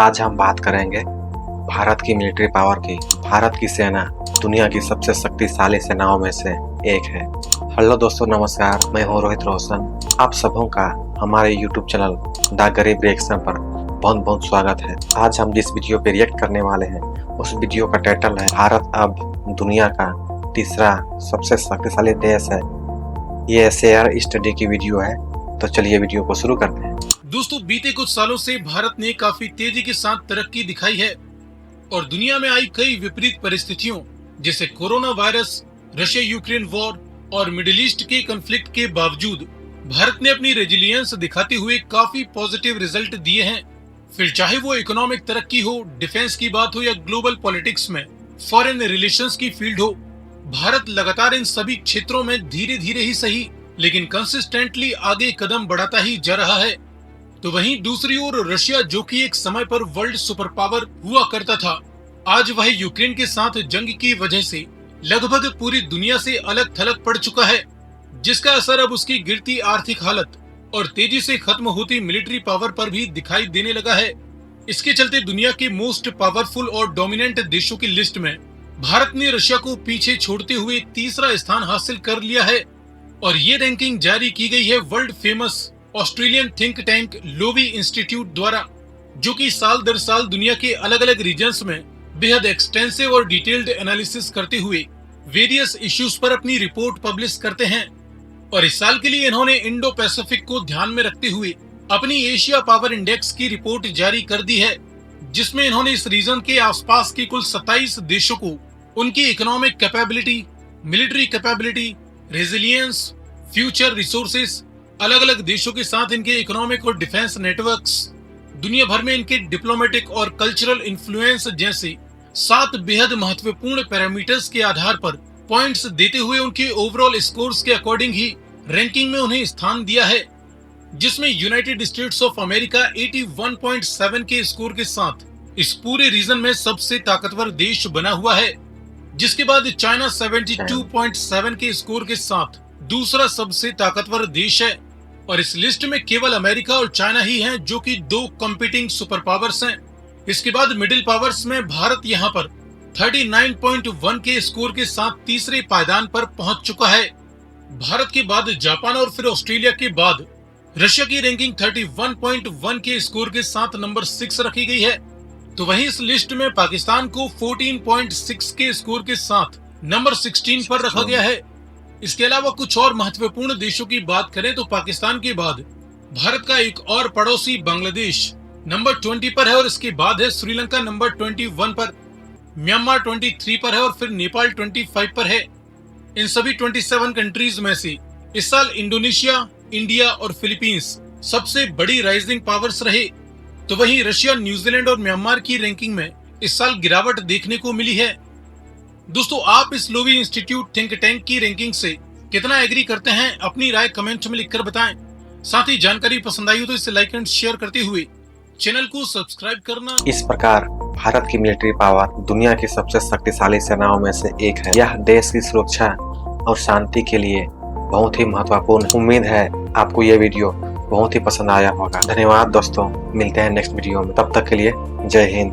आज हम बात करेंगे भारत की मिलिट्री पावर की। भारत की सेना दुनिया की सबसे शक्तिशाली सेनाओं में से एक है। हेलो दोस्तों, नमस्कार। मैं हूं रोहित रोशन। आप सबों का हमारे YouTube चैनल द गरीब रिएक्शन पर बहुत बहुत स्वागत है। आज हम जिस वीडियो पे रिएक्ट करने वाले हैं उस वीडियो का टाइटल है भारत अब दुनिया का तीसरा सबसे शक्तिशाली देश है। ये शेयर स्टडी की वीडियो है, तो चलिए वीडियो को शुरू करते हैं। दोस्तों, बीते कुछ सालों से भारत ने काफी तेजी के साथ तरक्की दिखाई है और दुनिया में आई कई विपरीत परिस्थितियों जैसे corona virus, Russia Ukraine war और मिडिल ईस्ट के कॉन्फ्लिक्ट के बावजूद भारत ने अपनी रेजिलियंस दिखाते हुए काफी पॉजिटिव रिजल्ट दिए हैं। फिर चाहे वो इकोनॉमिक तरक्की हो, डिफेंस की बात हो या ग्लोबल पॉलिटिक्स में फॉरेन रिलेशंस की फील्ड हो, भारत लगातार इन सभी क्षेत्रों में धीरे धीरे ही सही लेकिन कंसिस्टेंटली आगे कदम बढ़ाता ही जा रहा है। तो वहीं दूसरी ओर रशिया, जो कि एक समय पर वर्ल्ड सुपर पावर हुआ करता था, आज वह यूक्रेन के साथ जंग की वजह से लगभग पूरी दुनिया से अलग थलग पड़ चुका है, जिसका असर अब उसकी गिरती आर्थिक हालत और तेजी से खत्म होती मिलिट्री पावर पर भी दिखाई देने लगा है। इसके चलते दुनिया के मोस्ट पावरफुल और डोमिनेंट देशों की लिस्ट में भारत ने रशिया को पीछे छोड़ते हुए तीसरा स्थान हासिल कर लिया है और ये रैंकिंग जारी की गई है world famous Australian think tank Loewi institute द्वारा, जो कि साल दर साल दुनिया के अलग अलग रीजन्स में बेहद एक्सटेंसिव और डिटेल्ड एनालिसिस करते हुए वेरियस इश्यूज पर अपनी रिपोर्ट पब्लिश करते हैं। और इस साल के लिए इन्होंने इंडो पैसिफिक को ध्यान में रखते हुए अपनी एशिया पावर इंडेक्स की रिपोर्ट जारी कर दी है, जिसमें इन्होंने इस रीजन के आसपास के कुल 27 देशों को उनकी economic capability, military capability, resilience, future resources, अलग अलग देशों के साथ इनके इकोनॉमिक और डिफेंस नेटवर्क्स, दुनिया भर में इनके डिप्लोमेटिक और कल्चरल इन्फ्लुएंस जैसे 7 बेहद महत्वपूर्ण पैरामीटर्स के आधार पर पॉइंट्स देते हुए उनके ओवरऑल स्कोर्स के अकॉर्डिंग ही रैंकिंग में उन्हें स्थान दिया है, जिसमें यूनाइटेड स्टेट्स ऑफ अमेरिका 81.7 के स्कोर के साथ इस पूरे रीजन में सबसे ताकतवर देश बना हुआ है, जिसके बाद चाइना 72.7 के स्कोर के साथ दूसरा सबसे ताकतवर देश है। और इस लिस्ट में केवल अमेरिका और चाइना ही हैं, जो कि 2 कंपीटिंग सुपर पावर्स हैं। इसके बाद मिडिल पावर्स में भारत यहां पर 39.1 के स्कोर के साथ तीसरे पायदान पर पहुंच चुका है। भारत के बाद जापान और फिर ऑस्ट्रेलिया के बाद रशिया की रैंकिंग 31.1 के स्कोर के साथ नंबर 6 रखी गई है। तो वहीं इस लिस्ट में पाकिस्तान को 14.6 के स्कोर के साथ नंबर 16 पर रखा गया है। इसके अलावा कुछ और महत्वपूर्ण देशों की बात करें तो पाकिस्तान के बाद भारत का एक और पड़ोसी बांग्लादेश नंबर 20 पर है और इसके बाद है श्रीलंका नंबर 21 पर, म्यांमार 23 पर है और फिर नेपाल 25 पर है। इन सभी 27 कंट्रीज में से इस साल इंडोनेशिया, इंडिया और फिलीपींस सबसे बड़ी राइजिंग पावर्स रहे। तो वहीं रशिया, न्यूजीलैंड और म्यांमार की रैंकिंग में इस साल गिरावट देखने को मिली है। दोस्तों, आप इस लोवी इंस्टीट्यूट थिंक टैंक की रैंकिंग से कितना एग्री करते हैं? अपनी राय कमेंट में लिखकर बताएं। साथ ही जानकारी पसंद आई हो तो इसे लाइक एंड शेयर करते हुए चैनल को सब्सक्राइब करना। इस प्रकार भारत की मिलिट्री पावर दुनिया की सबसे शक्तिशाली सेनाओं में से एक है। यह देश की सुरक्षा और शांति के लिए बहुत ही महत्वपूर्ण। उम्मीद है आपको यह वीडियो बहुत ही पसंद आया होगा। धन्यवाद दोस्तों, मिलते हैं नेक्स्ट वीडियो में। तब तक के लिए जय हिंद।